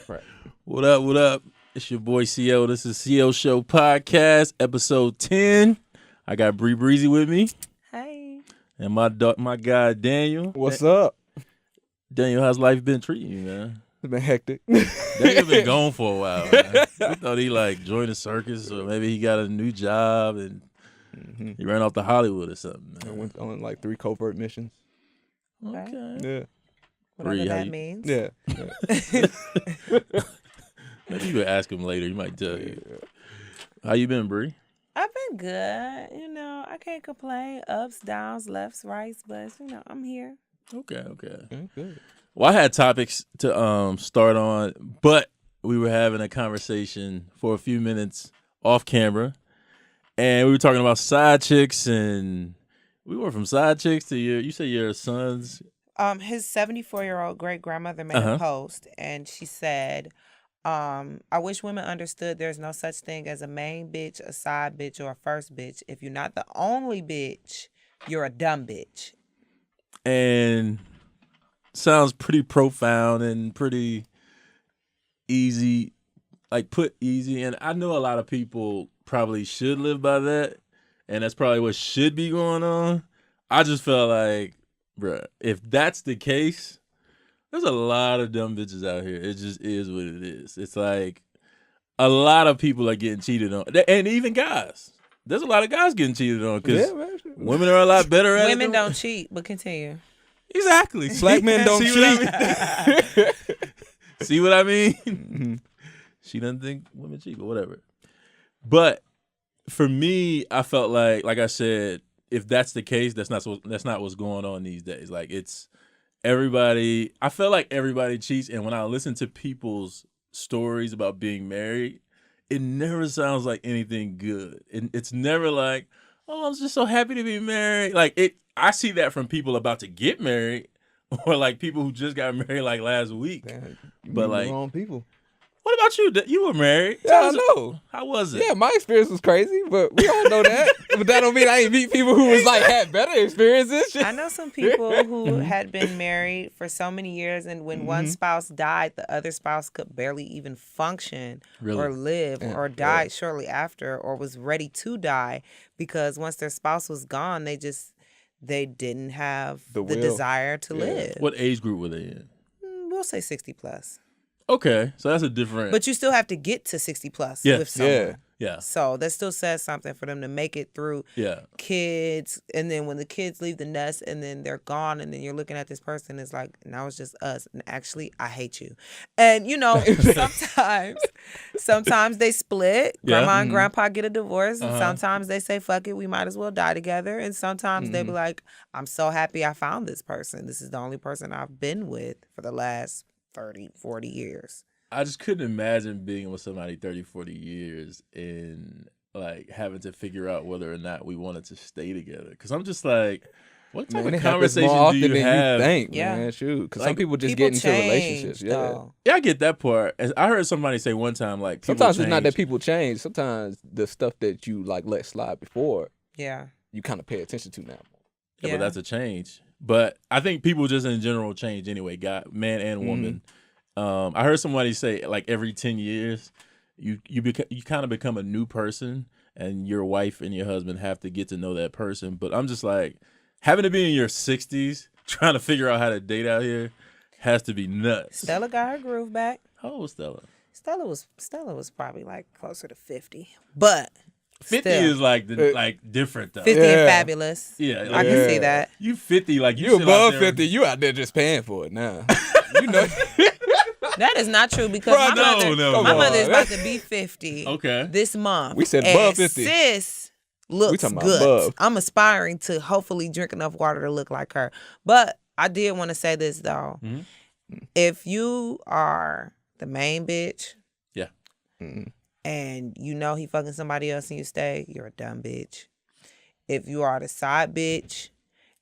Right. What up? What up? It's your boy CL. This is CL Show Podcast, episode 10. I got Breezy with me. Hey. And my guy Daniel. What's up? Daniel, how's life been treating you, man? It's been hectic. Daniel been gone for a while, man. We thought he joined the circus, or maybe he got a new job and he ran off to Hollywood or something. I Man. went on 3 covert missions. Okay. Yeah. Whatever Bree, that means. Yeah. Maybe you could ask him later. He might tell you. How you been, Bree? I've been good. I can't complain. Ups, downs, lefts, rights, but I'm here. Okay. Good. Well, I had topics to start on, but we were having a conversation for a few minutes off camera, and we were talking about side chicks, and we went from side chicks to you said your son's. His 74-year-old great grandmother made a post, and she said, I wish women understood there's no such thing as a main bitch, a side bitch, or a first bitch. If you're not the only bitch, you're a dumb bitch. And sounds pretty profound and pretty easy, put easy. And I know a lot of people probably should live by that, and that's probably what should be going on. I just felt like, bruh, if that's the case, there's a lot of dumb bitches out here. It just is what it is. It's like a lot of people are getting cheated on, and even guys. There's a lot of guys getting cheated on because women are a lot better at it. Women don't cheat, but continue. Exactly. Black men don't cheat. See what I mean? Mm-hmm. She doesn't think women cheat, but whatever. But for me, I felt like I said, if that's the case, that's not what's going on these days. It's everybody. I feel like everybody cheats, and when I listen to people's stories about being married, it never sounds like anything good. It's never like, oh, I'm just so happy to be married. I see that from people about to get married, or people who just got married last week. Damn, but wrong people. What about you? You were married. Yeah, I know. How was it? Yeah, my experience was crazy, but we all know that. But that don't mean I ain't meet people who was had better experiences. I know some people who had been married for so many years, and when one spouse died, the other spouse could barely even function or live, or died shortly after, or was ready to die, because once their spouse was gone, they didn't have the desire to live. What age group were they in? We'll say 60 plus. Okay, so that's a different. But you still have to get to 60 plus with someone. Yeah. So that still says something for them to make it through kids. And then when the kids leave the nest and then they're gone, and then you're looking at this person, it's like, now it's just us. And actually, I hate you. And, sometimes they split. Grandma and grandpa get a divorce. And sometimes they say, fuck it, we might as well die together. And sometimes they be like, I'm so happy I found this person. This is the only person I've been with for the last 30, 40 years. I just couldn't imagine being with somebody 30, 40 years and having to figure out whether or not we wanted to stay together. Because I'm just what type of conversation do you have? Man, shoot. Because some people just get into relationships. Though. Yeah, I get that part. I heard somebody say one time, people sometimes change. It's not that people change. Sometimes the stuff that you let slide before, you kind of pay attention to now. Yeah, but that's a change. But I think people just in general change anyway, man and woman. I heard somebody say every 10 years, you kind of become a new person, and your wife and your husband have to get to know that person. But I'm just having to be in your 60s trying to figure out how to date out here has to be nuts. Stella got her groove back. How old was Stella? Stella was probably closer to 50, but 50 still. is different though. 50 and fabulous. Yeah, I can see that. You 50, you above 50. You out there just paying for it now. That is not true, because my mother is about to be 50 this month. We said above 50. Sis looks good. Above. I'm aspiring to hopefully drink enough water to look like her. But I did want to say this, though. If you are the main bitch and he fucking somebody else and you stay, you're a dumb bitch. If you are the side bitch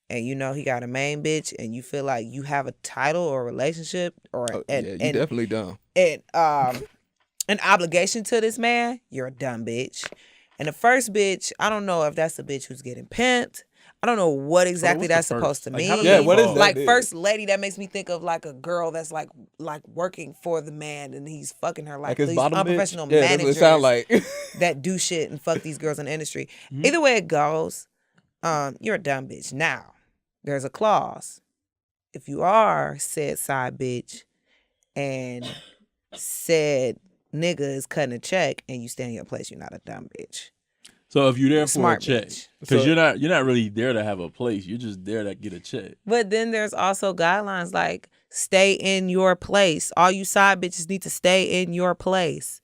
and he got a main bitch and you feel like you have a title or a relationship you definitely dumb. And an obligation to this man, you're a dumb bitch. And the first bitch, I don't know if that's the bitch who's getting pimped. I don't know what exactly that's supposed to mean. What is that? Like first lady, that makes me think of like a girl that's like working for the man and he's fucking her like these unprofessional managers like. that do shit and fuck these girls in the industry. Either way it goes, you're a dumb bitch. Now, there's a clause. If you are said side bitch and said nigga is cutting a check and you stay in your place, you're not a dumb bitch. So if you're there for a check, because you're not really there to have a place, you're just there to get a check. But then there's also guidelines like stay in your place. All you side bitches need to stay in your place.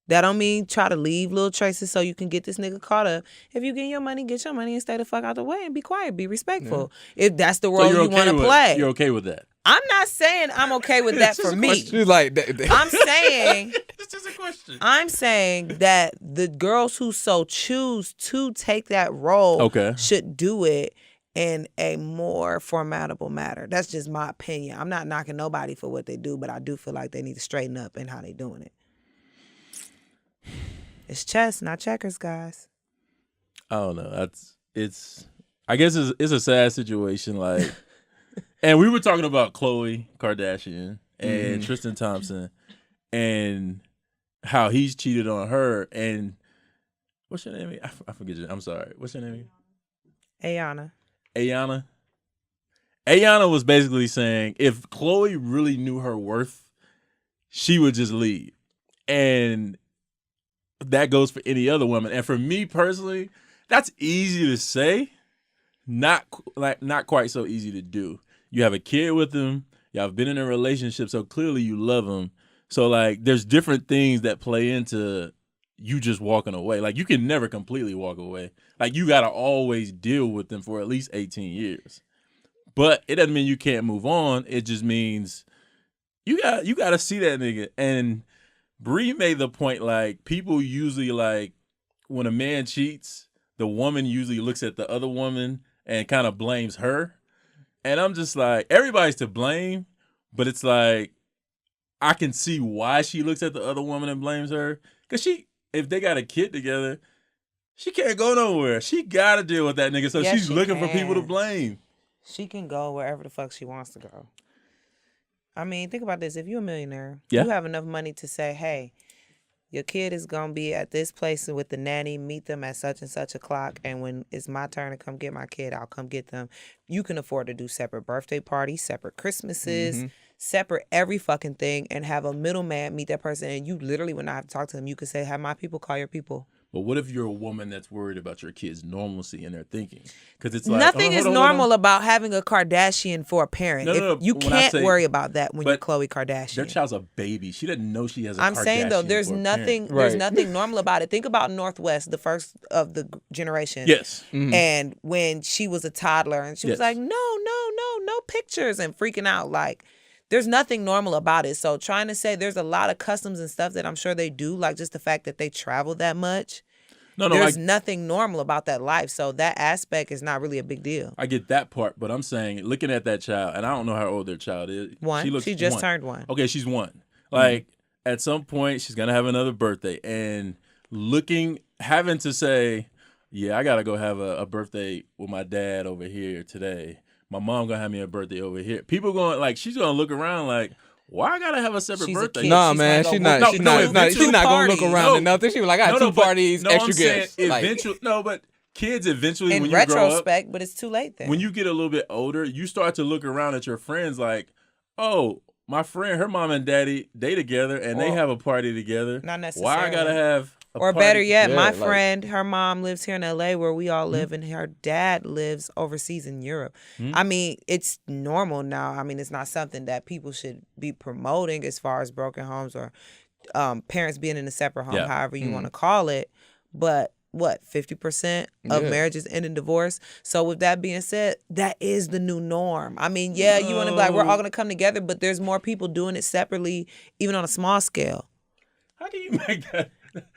That don't mean try to leave little traces so you can get this nigga caught up. If you get your money and stay the fuck out the way and be quiet, be respectful. Yeah. If that's the role you want to play. You're okay with that? I'm not saying I'm okay with that for me. She's like, I'm saying it's just a question. I'm saying that the girls who so choose to take that role should do it in a more formidable manner. That's just my opinion. I'm not knocking nobody for what they do, but I do feel like they need to straighten up in how they doing it. It's chess, not checkers, guys. I don't know. I guess it's a sad situation. Like, and we were talking about Khloe Kardashian and Tristan Thompson and how he's cheated on her. And what's your name? I forget your name. I'm sorry. What's your name? Ayana. Ayana was basically saying if Khloe really knew her worth, she would just leave. And that goes for any other woman. And for me personally, that's easy to say, not quite so easy to do. You have a kid with him. Y'all have been in a relationship, so clearly you love him. So, like, there's different things that play into you just walking away. Like, you can never completely walk away. Like, you got to always deal with them for at least 18 years. But it doesn't mean you can't move on. It just means you got to see that nigga. And Bree made the point, like, people usually, like, when a man cheats, the woman usually looks at the other woman and kind of blames her. And I'm just like, everybody's to blame, but it's like, I can see why she looks at the other woman and blames her. Because if they got a kid together, she can't go nowhere. She got to deal with that nigga. So she's looking for people to blame. She can go wherever the fuck she wants to go. I mean, think about this. If you're a millionaire, you have enough money to say, hey, your kid is going to be at this place with the nanny, meet them at such and such o'clock, and when it's my turn to come get my kid, I'll come get them. You can afford to do separate birthday parties, separate Christmases, separate every fucking thing, and have a middleman meet that person, and you literally, when I have to talk to them, you could say, have my people call your people. But what if you're a woman that's worried about your kids' normalcy in their thinking? Because it's like nothing is normal about having a Kardashian for a parent. No. You can't worry about that when you're Khloe Kardashian. Their child's a baby. She doesn't know she has a Kardashian. I'm saying though, there's nothing normal about it. Think about Northwest, the first of the generation. Yes. And when she was a toddler, and she was like, no pictures, and freaking out like. There's nothing normal about it. So trying to say there's a lot of customs and stuff that I'm sure they do, like just the fact that they travel that much. There's nothing normal about that life. So that aspect is not really a big deal. I get that part, but I'm saying looking at that child, and I don't know how old their child is. She just turned 1. Okay, she's 1. Like at some point she's gonna have another birthday, and having to say, yeah, I gotta go have a birthday with my dad over here today. My mom gonna have me a birthday over here. People she's gonna look around like, why I gotta have a separate birthday? No, man, she's not gonna look around and nothing. She was like, I got 2 parties, extra gifts. But kids eventually, in when you retrospect, grow up, but it's too late then. When you get a little bit older, you start to look around at your friends like, oh, my friend, her mom and daddy, they together and they have a party together. Not necessarily. Why I gotta have or better yet, my friend, her mom lives here in LA where we all live, and her dad lives overseas in Europe. I mean, it's normal now. I mean, it's not something that people should be promoting as far as broken homes or parents being in a separate home, however you want to call it. But what, 50% of marriages end in divorce? So with that being said, that is the new norm. I mean, you want to be like, we're all going to come together, but there's more people doing it separately, even on a small scale. How do you make that?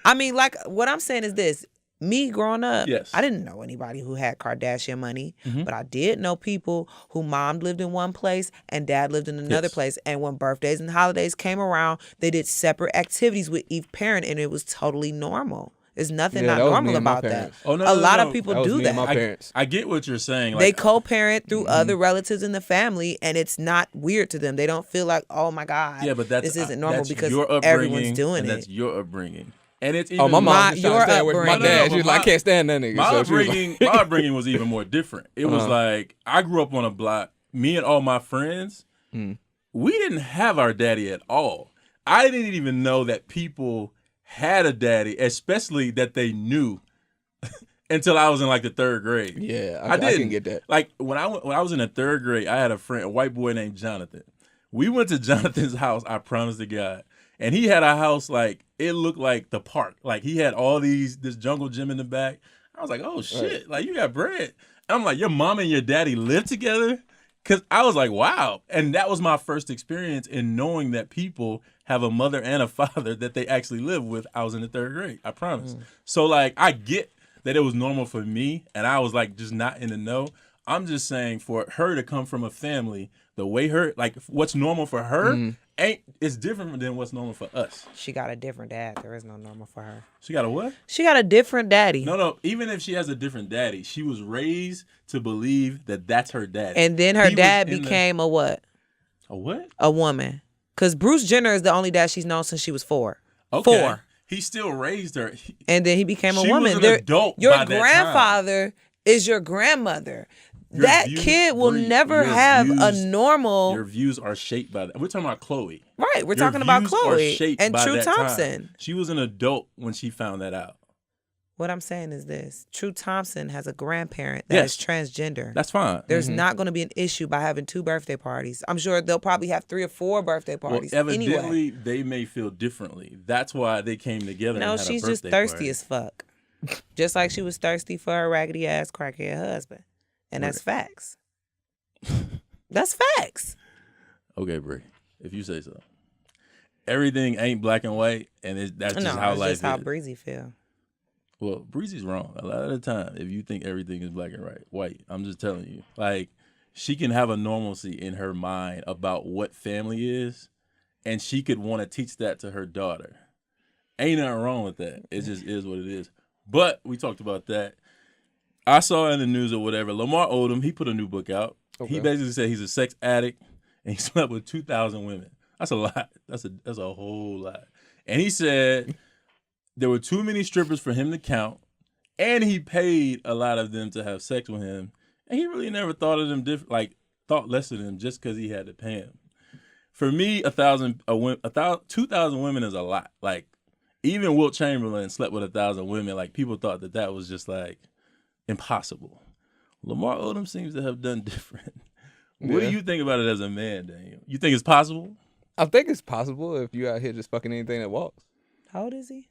I mean, like, what I'm saying is this. Me growing up, yes. I didn't know anybody who had Kardashian money, but I did know people who mom lived in one place and dad lived in another place. And when birthdays and holidays came around, they did separate activities with each parent, and it was totally normal. There's nothing not normal about that. Oh, no, a lot of people do that. My parents. I get what you're saying. They co-parent through other relatives in the family, and it's not weird to them. They don't feel like, oh my God, but this isn't normal because your everyone's doing and it. That's your upbringing. And it's even my mom your upbringing. my dad. She was like, I can't stand that nigga. My upbringing was even more different. It was like, I grew up on a block. Me and all my friends, we didn't have our daddy at all. I didn't even know that people had a daddy, especially that they knew, until I was in like the 3rd grade. Yeah, I can get that. Like when I was in the 3rd grade, I had a friend, a white boy named Jonathan. We went to Jonathan's house, I promise to God. And he had a house like, it looked like the park. Like he had all this jungle gym in the back. I was like, oh shit, like you got bread. And I'm like, your mom and your daddy live together? Because I was like, wow. And that was my first experience in knowing that people have a mother and a father that they actually live with. I was in the 3rd grade, I promise. So like, I get that it was normal for me and I was like just not in the know. I'm just saying for her to come from a family, the way like what's normal for her it's different than what's normal for us. She got a different dad. There is no normal for her. She got a what? She got a different daddy. No. Even if she has a different daddy, she was raised to believe that that's her daddy. And then her dad became a what? A what? A woman. Because Bruce Jenner is the only dad she's known since she was 4. Okay. 4. He still raised her. And then he became a woman. She was an adult your by that grandfather is your grandmother. That kid will never have a normal. Your views are shaped by that. We're talking about Chloe. Right. We're talking about Chloe and True Thompson. Time. She was an adult when she found that out. What I'm saying is this. True Thompson has a grandparent that is transgender. That's fine. There's not going to be an issue by having 2 birthday parties. I'm sure they'll probably have 3 or 4 birthday parties. Well, evidently, anyway. they may feel differently. That's why they came together and had a birthday she's just thirsty as fuck. Just like she was thirsty for her raggedy ass crackhead husband. And that's facts. That's facts. Okay, Bree, if you say so. Everything ain't black and white, and that's just how life is. Just how Breezy feel. Well, Breezy's wrong. A lot of the time, if you think everything is black and white, I'm just telling you. Like, she can have a normalcy in her mind about what family is, and she could want to teach that to her daughter. Ain't nothing wrong with that. It just is what it is. But we talked about that. I saw in the news or whatever, Lamar Odom, he put a new book out. Okay. He basically said he's a sex addict and he slept with 2,000 women. That's a lot. That's a whole lot. And he said there were too many strippers for him to count, and he paid a lot of them to have sex with him. And he really never thought of them thought less of them just because he had to pay them. For me, 2,000 women is a lot. Like, even Wilt Chamberlain slept with 1,000 women. Like, people thought that was just like impossible. Lamar Odom seems to have done different. What do you think about it as a man, Daniel? You think it's possible? I think it's possible if you out here just fucking anything that walks. How old is he?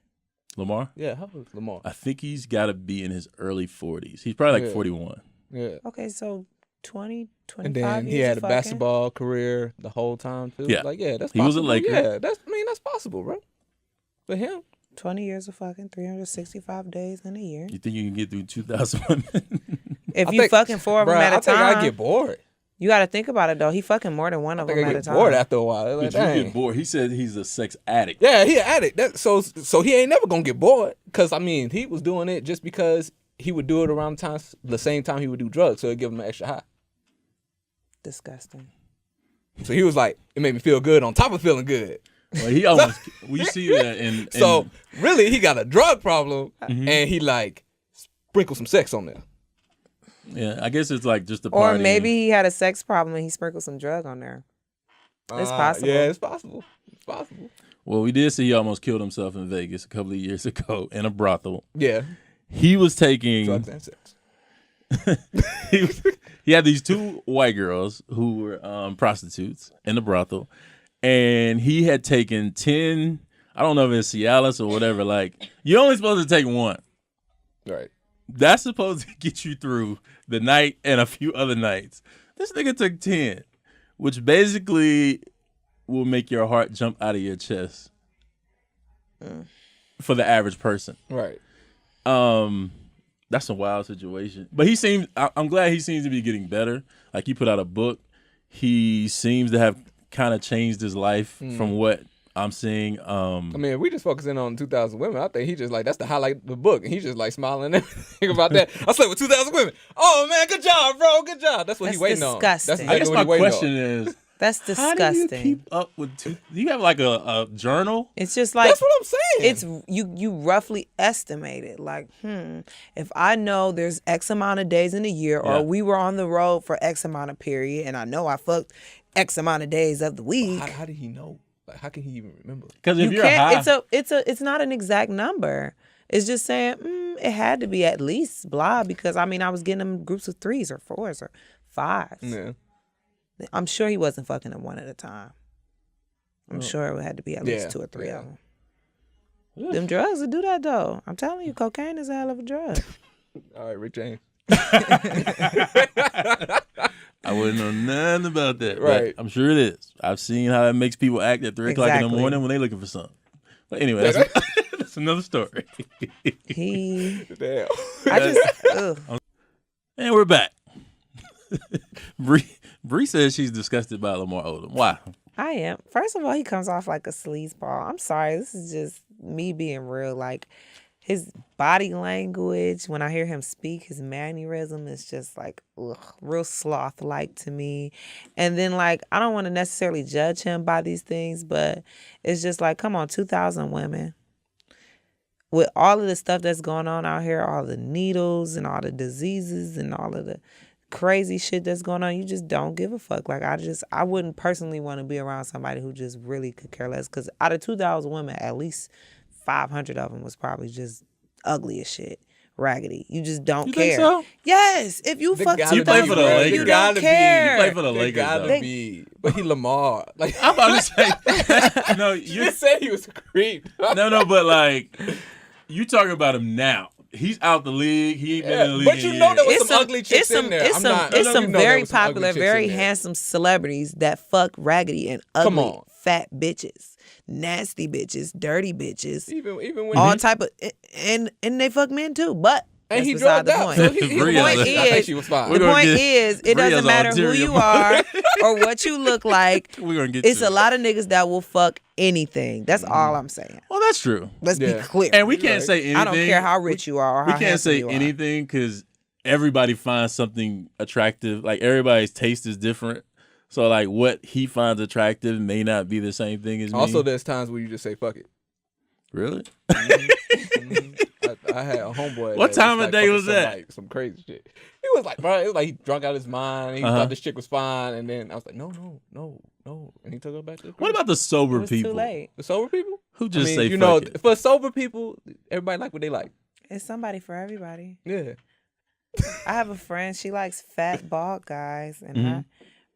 Lamar? Yeah, how old is Lamar? I think he's got to be in his early 40s. He's probably like 41. Yeah. Okay, so 20, 25 and then he had a basketball career the whole time too. Yeah. Like, yeah, that's possible. He was a Laker. Yeah, that's possible, bro. For him. 20 years of fucking 365 days in a year. You think you can get through 2,000 women? If you fucking 4 of them at a time. I think I get bored. You got to think about it, though. He fucking more than one of them at a time. Bored after a while. Like, but you get bored. He said he's a sex addict. Yeah, he an addict. So he ain't never going to get bored. Because, I mean, he was doing it just because he would do it around the same time he would do drugs. So it'd give him an extra high. Disgusting. So he was like, it made me feel good on top of feeling good. Well, he almost, we see that in So, really, he got a drug problem, and he, like, sprinkled some sex on there. Yeah, I guess it's like just the party. Or maybe he had a sex problem and he sprinkled some drug on there. It's possible. Yeah, it's possible. It's possible. Well, we did see he almost killed himself in Vegas a couple of years ago in a brothel. Yeah. He was taking drugs and sex. he had these 2 white girls who were prostitutes in the brothel, and he had taken 10. I don't know if it's Cialis or whatever. Like, you're only supposed to take 1. Right. That's supposed to get you through the night and a few other nights. This nigga took 10, which basically will make your heart jump out of your chest for the average person. Right. That's a wild situation. But I'm glad he seems to be getting better. Like, he put out a book. He seems to have kind of changed his life from what I'm seeing. I mean, if we just focusing on 2,000 women, I think he just like that's the highlight of the book, and he just like smiling and everything about that. I slept with 2,000 women. Oh man, good job, bro, good job. That's what he waiting disgusting. on. I guess my question is, that's disgusting. how do you keep up with do you have like a journal? It's just like that's what I'm saying. It's you roughly estimate it. Like, if I know there's X amount of days in a year, or we were on the road for X amount of period, and I know I fucked X amount of days of the week. How did he know? Like, how can he even remember? Because if you're high, it's not an exact number. It's just saying it had to be at least blah, because I mean I was getting them groups of 3s or 4s or 5s. Yeah. I'm sure he wasn't fucking them one at a time. I'm sure it had to be at least 2 or 3 of them. Them drugs will do that though. I'm telling you, cocaine is a hell of a drug. All right, Rick James. I wouldn't know nothing about that. Right. But I'm sure it is. I've seen how it makes people act at 3 o'clock in the morning when they're looking for something. But anyway, that's another story. Damn. And we're back. Bree says she's disgusted by Lamar Odom. Why? I am. First of all, he comes off like a sleazeball. I'm sorry. This is just me being real. Like, his body language, when I hear him speak, his mannerism is just like, real sloth-like to me. And then, like, I don't want to necessarily judge him by these things, but it's just like, come on, 2,000 women. With all of the stuff that's going on out here, all the needles and all the diseases and all of the crazy shit that's going on, you just don't give a fuck. Like, I wouldn't personally want to be around somebody who just really could care less, because out of 2,000 women, at least 500 of them was probably just ugly as shit, raggedy. You just don't care. Think so? Yes, if you fuck 2,000 play for the women, Lakers. you don't care. You play for the They Lakers, gotta though. be. But he Lamar. Like, I'm about to say, no, you just said he was a creep. no, but like, you talking about him now. He's out the league. He ain't been in the league. But you know there was some ugly chicks some, in there. It's some very popular, very handsome celebrities that fuck raggedy and ugly, fat bitches, nasty bitches, dirty bitches, even when all type of, and they fuck men too. But and he beside drugged the out. point. So the point I think she was fine. The point is, it doesn't matter who you are or what you look like. We're gonna get. It's a lot of niggas that will fuck anything. That's all I'm saying. Well, that's true. Let's be clear. And we can't say anything. I don't care how rich you are or how we can't handsome say you are. anything because everybody finds something attractive. Like, everybody's taste is different. So, like, what he finds attractive may not be the same thing as me. Also, there's times where you just say fuck it. Really? I had a homeboy. What time of day was that? Like, some crazy shit. He was like, bro, it was like he drunk out his mind. He thought this chick was fine, and then I was like, no, and he took her back to the crib. What about the sober It was people? too late. The sober people Who just say you fuck know, it? for sober people, everybody like what they like. It's somebody for everybody. Yeah. I have a friend. She likes fat, bald guys, and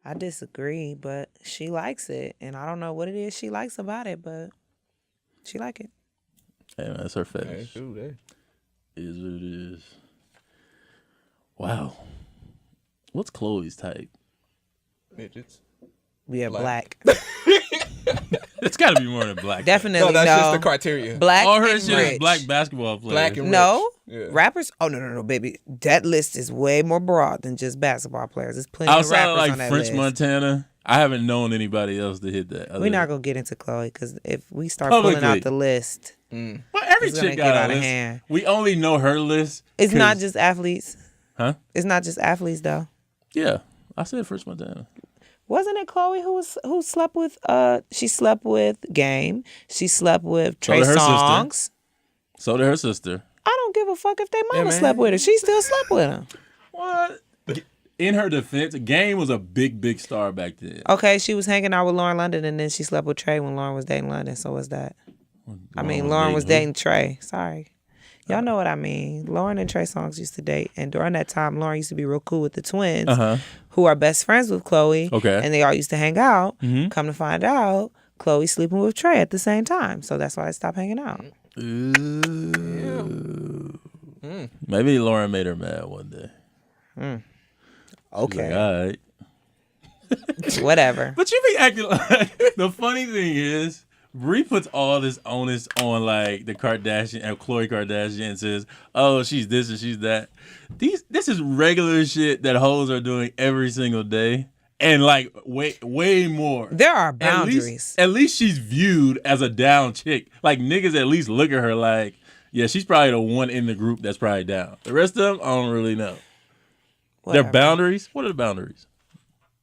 I disagree, but she likes it, and I don't know what it is she likes about it, but she like it. Hey, man, that's her fetish. Hey, dude, It is what it is. Wow. What's Chloe's type? midgets. We have black. It's got to be more than black. Definitely No, that's no. just the criteria. Black All her and shit rich. is black basketball players. Black and No. rich. Yeah. Rappers? Oh, no, baby. That list is way more broad than just basketball players. There's plenty of Outside rappers of like on that French list. Montana, I haven't known anybody else to hit that. We're not going to get into Chloe, because if we start Publicly. pulling out the list, Well, every it's gonna chick get got out a of list. hand. We only know her list. It's 'cause- not just athletes. Huh? It's not just athletes, though. Yeah, I said French Montana. Wasn't it Chloe who slept with? She slept with Game. She slept with Trey did her sister. Songz. So did her sister. I don't give a fuck if their mama man. slept with her. She still slept with him. What? In her defense, Game was a big star back then. Okay, she was hanging out with Lauren London, and then she slept with Trey when Lauren was dating London. So what's that? Lauren was dating Trey. Sorry. Y'all know what I mean. Lauren and Trey Songz used to date, and during that time, Lauren used to be real cool with the twins, who are best friends with Chloe. Okay. And they all used to hang out. Come to find out, Chloe's sleeping with Trey at the same time. So that's why they stopped hanging out. Ooh. Maybe Lauren made her mad one day. Okay. Like, all right. Whatever. But you be acting like the funny thing is, Bree puts all this onus on like the Kardashian and Khloe Kardashian and says, "Oh, she's this and she's that." This is regular shit that hoes are doing every single day, and like way more. There are boundaries. At least she's viewed as a down chick. Like niggas at least look at her like, yeah, she's probably the one in the group that's probably down. The rest of them, I don't really know. Their boundaries? What are the boundaries?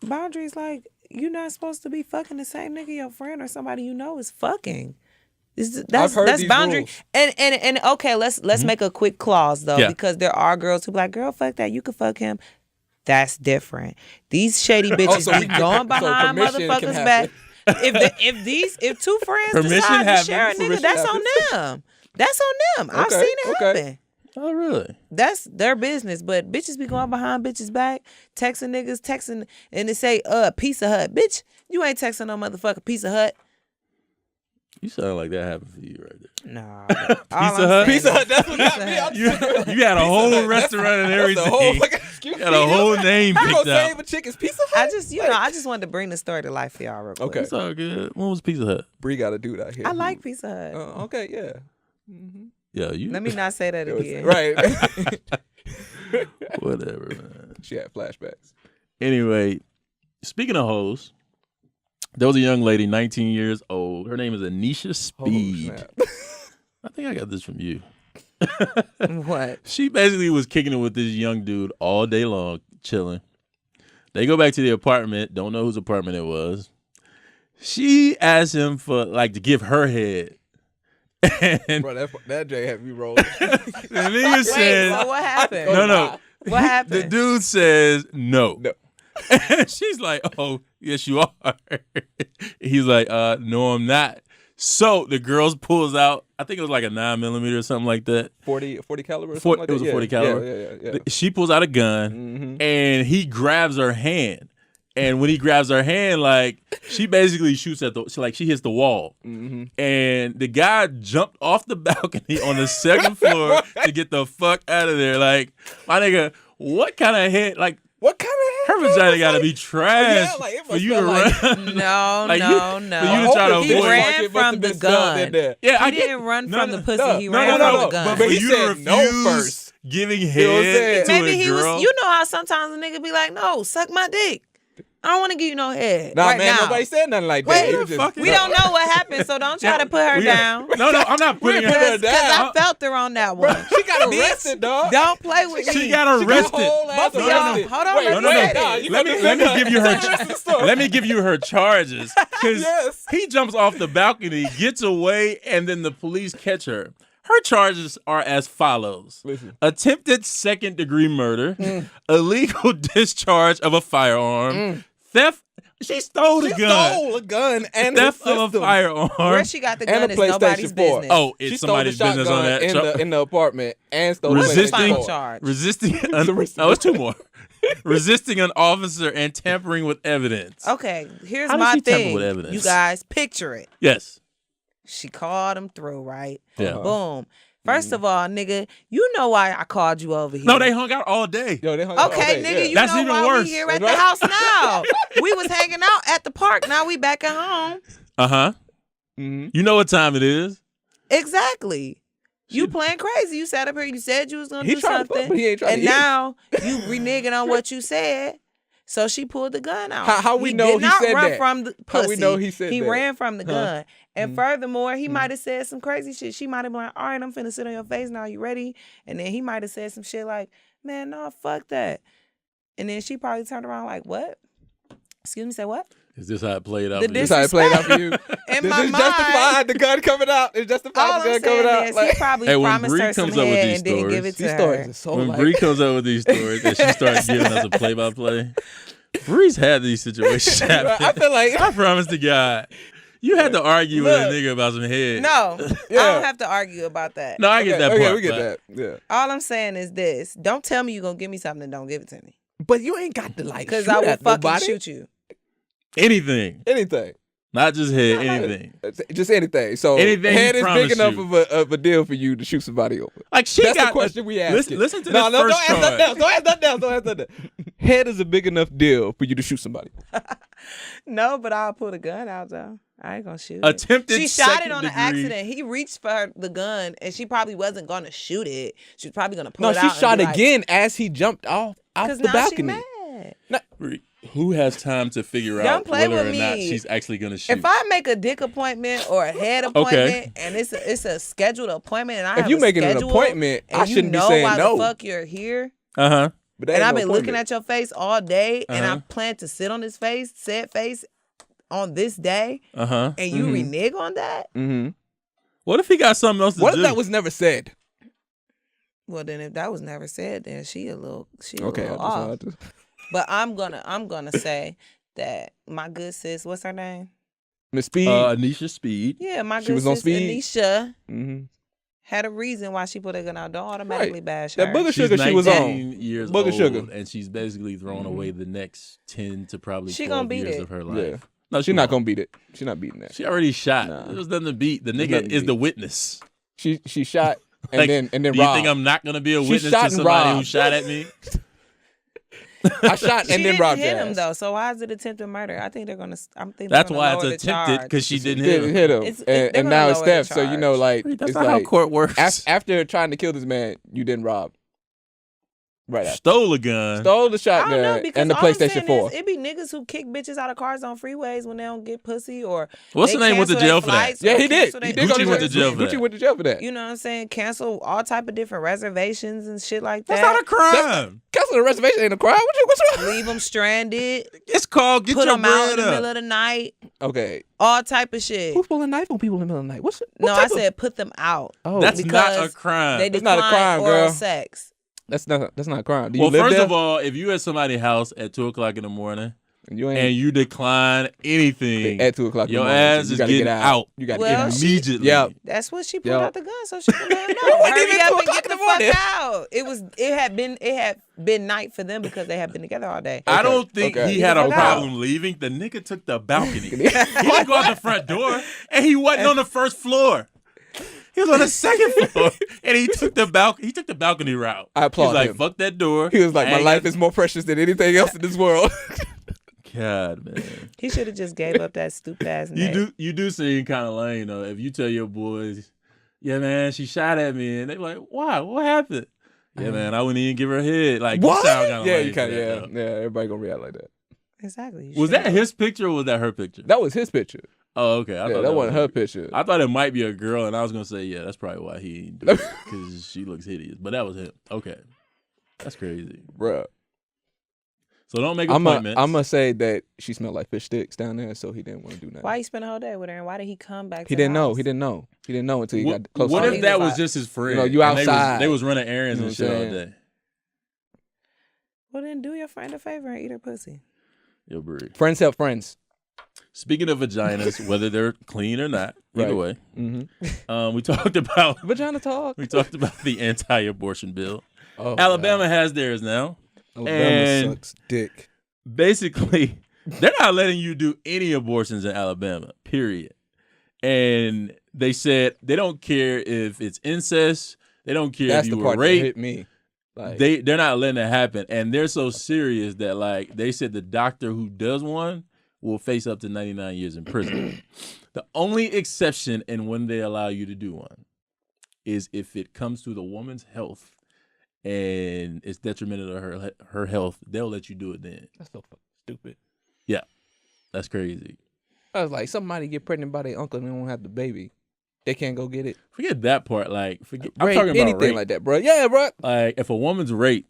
Boundaries like you're not supposed to be fucking the same nigga your friend or somebody you know is fucking. That's boundary. Rules. And okay, let's make a quick clause though, because there are girls who be like, girl, fuck that, you can fuck him. That's different. These shady bitches be going behind motherfuckers' back. If two friends decide to share a nigga, that's on them. That's on them. I've seen it happen. Oh, really? That's their business. But bitches be going behind bitches' back, texting niggas, and they say, Pizza Hut. Bitch, you ain't texting no motherfucker Pizza Hut. You sound like that happened for you right there. Nah. Pizza Hut, that's what got me. You had a whole restaurant and everything. You had a whole name picked out. Save a chicken's Pizza Hut? I just wanted to bring the story to life for y'all real quick. Okay. It's all good. When was Pizza Hut? Bree got a dude out here. I like Pizza Hut. Okay, yeah. Mm-hmm. Yeah, Let me not say that again. Right. Whatever, man. She had flashbacks. Anyway, speaking of hoes, there was a young lady, 19 years old. Her name is Anisha Speed. I think I got this from you. What? She basically was kicking it with this young dude all day long, chilling. They go back to the apartment. Don't know whose apartment it was. She asked him for to give her head. And bro, that J had me rolling. The nigga says, so what happened? No. What happened? The dude says no. And she's like, oh, yes, you are. He's like, no, I'm not. So the girls pulls out, I think it was like a 9mm or something like that. 40 caliber or something like that? It was a 40 caliber. Yeah. She pulls out a gun, and he grabs her hand. And when he grabs her hand, she basically shoots at she hits the wall. Mm-hmm. And the guy jumped off the balcony on the second floor to get the fuck out of there. My nigga, what kind of head? What kind of her vagina gotta be trash for you to run. No. For you to try to avoid. He ran from the gun. Yeah, he didn't run from the pussy. He ran from the gun. But for you to refuse first. Giving head to maybe a he girl. was. You know how sometimes a nigga be like, "No, suck my dick. I don't want to give you no head." Nah, right man, now. nobody said nothing like that. Wait, we don't know what happened, so don't try to put her down. No, I'm not putting her down. Because I felt her on that one. She got arrested, dog. Don't play with me. She got arrested. Both of y'all. Hold on. Let me give you her. Let me give you her charges. Because he jumps off the balcony, gets away, and then the police catch her. Her charges are as follows. Listen. Attempted second-degree murder, illegal discharge of a firearm, theft. She stole the gun. Stole a gun and theft of a firearm. Where she got the gun is nobody's business. Oh, it's somebody's business on that. In the apartment and stole resisting. No, it's two more. Resisting an officer and tampering with evidence. Okay, here's How my does she thing. tamper with evidence? You guys picture it. Yes. She called him through, right? Yeah. Boom. First of all, nigga, you know why I called you over here. No, they hung out all day. Yo, they hung out all day. Nigga, you That's know even why worse. we here at the house now. We was hanging out at the park. Now we back at home. Uh-huh. Mm-hmm. You know what time it is. Exactly. You playing crazy. You sat up here. You said you was going to do something. Fuck, but he ain't trying and now you reneging on what you said. So she pulled the gun out. How we know he said that? He did not run from the pussy. How we know he said that? He ran from the gun. And furthermore, he might have said some crazy shit. She might have been like, all right, I'm finna sit on your face now. You ready? And then he might have said some shit like, man, no, fuck that. And then she probably turned around like, what? Excuse me, say what? Is this how it played out? This how it played out for you? In this my is mind, justified. The gun coming out. It's justified. all The gun I'm coming saying out. is he probably promised her some head and didn't give it to These her. stories are so when Bree comes up with these stories and she starts giving us a play-by-play, Bree's had these situations happen. I feel like I promise to God, you had to argue with a nigga about some head. No, I don't have to argue about that. No, I get that part. Okay, we get that. Yeah. All I'm saying is this: don't tell me you're gonna give me something and don't give it to me. But you ain't got to because I will fucking shoot you. Anything. Not just head, anything. Just anything. So anything head is big enough of a deal for you to shoot somebody over. That's the question we ask. Listen to this first don't ask that down. Don't ask that down. Head is a big enough deal for you to shoot somebody. No, but I'll pull the gun out though. I ain't gonna shoot Attempted She shot it on degree. an accident. He reached for the gun and she probably wasn't gonna shoot it. She was probably gonna pull it out. No, she shot again as he jumped off the balcony. Now she mad. Who has time to figure Don't out play whether with or not me. she's actually going to shoot? If I make a dick appointment or a head appointment and it's a scheduled appointment and I have If you a making an schedule appointment, and I shouldn't you be know saying why no. the fuck you're here Uh-huh. But and I've been looking at your face all day and I plan to sit on this face, said face on this day and you renege on that? Mm-hmm. What if he got something else to do? What if that was never said? Well, then if that was never said, then she a little Okay, off. But I'm gonna say that my good sis, what's her name? Miss Speed. Anisha Speed. Yeah, my She good was on sis Speed. Anisha Mm-hmm. had a reason why she put a gun out. Don't automatically bash That her. booger She's sugar she was 19 on. years Booger old, sugar. and she's basically throwing away the next 10 to probably She 12 gonna beat years it. of her life. Yeah. No, She's not gonna beat it. She's not beating that. She already shot. Nah. There's nothing to beat. The There's nigga nothing to is beat. the witness. She shot and Like, then do you robbed. think I'm not gonna be a She witness shot to and somebody who robbed. shot at me? I shot She and then didn't robbed hit your him ass. though. So why is it attempted murder? I think they're gonna. That's why it's attempted because she didn't hit him. Hit him. They're And gonna now it's lower the theft. So you know, like That's it's not how like court works. after trying to kill this man, you didn't rob. Right after. Stole a gun. Stole the I shotgun don't know because and the all I'm PlayStation saying 4. is it be niggas who kick bitches out of cars on freeways when they don't get pussy or What's they the name? Went to cancel jail their for that? flights Yeah, or he did. cancel He their- did go Gucci went to jail for Gucci that. went to jail for that. You know what I'm saying? Cancel all type of different reservations and shit like That's that. not a crime. Canceling a reservation ain't a crime. What's wrong? Leave them stranded. It's called get Put your them out in bread the middle up. of the night. Okay. All type of shit. Who's pulling a knife on people in the middle of the night? What No, I type of- said put them out. Oh, That's not a because crime. They That's not a decline crime, oral girl. sex. that's not a crime. Do you Well, live first there? of all, if you at somebody's house at 2:00 in the morning And you and ain't you decline anything, at 2:00 in the your morning. ass You is gotta getting get out. You got to Well, get out. immediately. Yep. That's what she pulled Yep. out the gun so she could let him It know. wasn't Hurry even up 2 and o'clock get in the the morning. fuck out. It had been night for them because they had been together all day. I don't think Okay. he had a Get the fuck problem leaving. The nigga took the balcony. He didn't go out the front door, and he wasn't on the first floor. He was on the second floor, and he took the balcony. He took the balcony route. I applaud He's like, him. "Fuck that door." He was like, my life is more precious than anything else in this world. God, man. He should have just gave up that stupid ass name. You do seem kind of lame though. If you tell your boys, "Yeah, man, she shot at me," and they're like, "Why? What happened?" Yeah, man, I wouldn't even give her a head. Like, What? You sound kind of Yeah, lame you for kind that, of though. yeah. Everybody gonna react like that. Exactly. You Was should've- that his picture or was that her picture? That was his picture. Oh, okay. I Yeah, thought that wasn't her was- picture. I thought it might be a girl, and I was gonna say, yeah, that's probably why he didn't do it because she looks hideous. But that was him. Okay, that's crazy. Bruh. So don't make I'm appointments. gonna say that she smelled like fish sticks down there, so he didn't want to do nothing. Why he spent a whole day with her and why did he come back? He to the didn't know. house? He didn't know. He didn't know until he What, got close. what to if her. that was like- just his friend? You know, you and outside. They was running errands You know and what shit I'm all saying? day. Well, then do your friend a favor and eat her pussy. Yo, Breed. Friends help friends. Speaking of vaginas, whether they're clean or not, either way, Mm-hmm. we talked about Vagina talk. the anti-abortion bill. Oh, Alabama has theirs now. God. Alabama and- sucks dick. Basically, they're not letting you do any abortions in Alabama, period. And they said they don't care if it's incest. They don't care That's if the you were part that raped. hit me. Like, They're not letting it happen. And they're so serious that, like, they said the doctor who does one will face up to 99 years in prison. The only exception in when they allow you to do one is if it comes to the woman's health and it's detrimental to her health, they'll let you do it then. that's so fucking stupid. Yeah, that's crazy. I was like, somebody get pregnant by their uncle and they won't have the baby. They can't go get it. Forget that part. Like, I'm Rape, talking about anything rape. like that, bro. Yeah, bro. Like, if a woman's raped,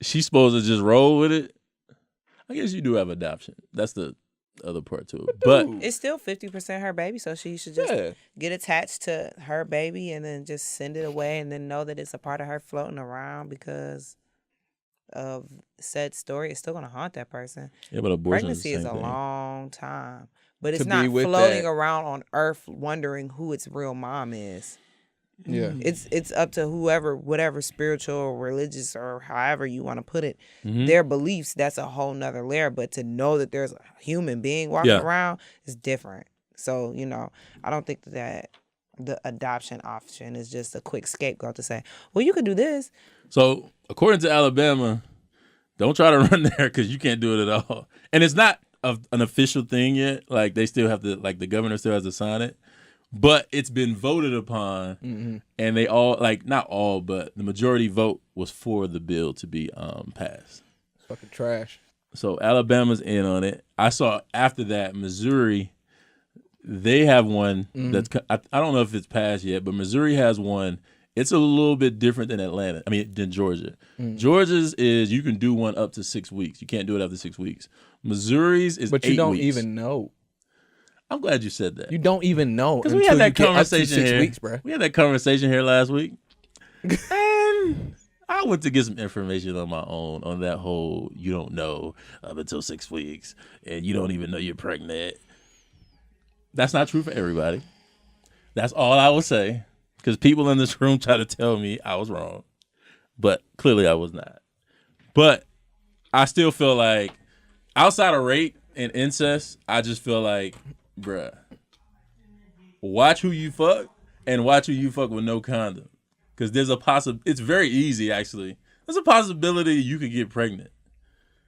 she's supposed to just roll with it. I guess you do have adoption. That's the other part to it. But It's still 50% her baby, so she should just Yeah. get attached to her baby and then just send it away and then know that it's a part of her floating around because of said story. It's still going to haunt that person. yeah, but abortion Pregnancy is the a same thing. long time, but it's To not be with floating that. around on earth wondering who its real mom is. Yeah. It's up to whatever spiritual or religious or however you want to put it, Mhm. their beliefs, that's a whole nother layer. But to know that there's a human being walking Yeah. around is different. So, I don't think that the adoption option is just a quick scapegoat to say, well, you could do this. So, according to Alabama, don't try to run there because you can't do it at all. And it's not an official thing yet. Like, they still have to, like, the governor still has to sign it. But it's been voted upon, and they all, like, not all, but the majority vote was for the bill to be passed. Fucking trash. So Alabama's in on it. I saw after that Missouri, they have one that's I don't know if it's passed yet, but Missouri has one. It's a little bit different than Atlanta. I mean, than Georgia. Georgia's is you can do one up to 6 weeks. You can't do it after 6 weeks. Missouri's is 8 weeks. But you don't even know. I'm glad you said that. You don't even know because we had that conversation 6 here. weeks, bro. We had that conversation here last week, and I went to get some information on my own on that whole you don't know up until 6 weeks, and you don't even know you're pregnant. That's not true for everybody. That's all I will say, because people in this room try to tell me I was wrong, but clearly I was not. But I still feel like outside of rape and incest, I just feel like, bruh, watch who you fuck and watch who you fuck with no condom. Because there's a it's very easy, actually. There's a possibility you could get pregnant.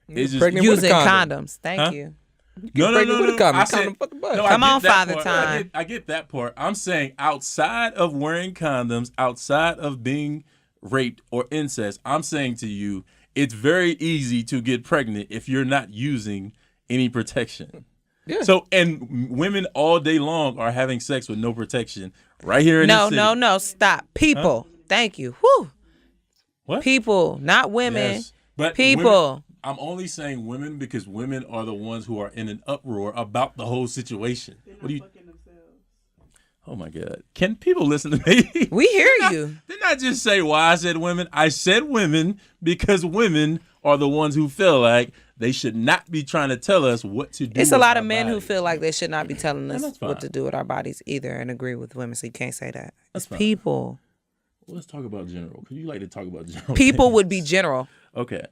It's just using condoms. Thank you. No. Come on, Father Time. I get that part. I'm saying outside of wearing condoms, outside of being raped or incest, I'm saying to you, it's very easy to get pregnant if you're not using any protection. Yeah. So, and women all day long are having sex with no protection right here in the city. No, stop. People. Thank you. Whew. What? People, not women. Yes, but people. Women, I'm only saying women because women are the ones who are in an uproar about the whole situation. What do you? Oh my God! Can people listen to me? We hear you. Didn't I just say why I said women? I said women because women are the ones who feel like they should not be trying to tell us what to do. It's a lot of men who feel like they should not be telling us what to do with our bodies either, and agree with women. So you can't say that. It's people. Well, let's talk about general. Because you like to talk about general. People things. Would be general. Okay.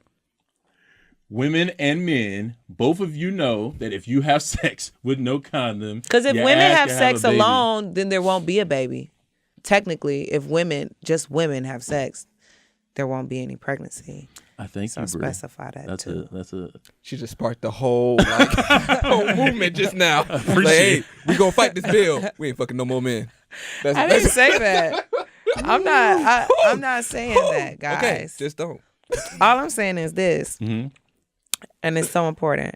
Women and men, both of you know that if you have sex with no condom, because if women have sex alone, then there won't be a baby. Technically, if just women have sex, there won't be any pregnancy. I think so. Specify that too. She just sparked the whole whole movement just now. Like, hey, we gonna fight this bill. We ain't fucking no more men. I didn't say that. I'm not saying that, guys. Okay, just don't. All I'm saying is this, and it's so important.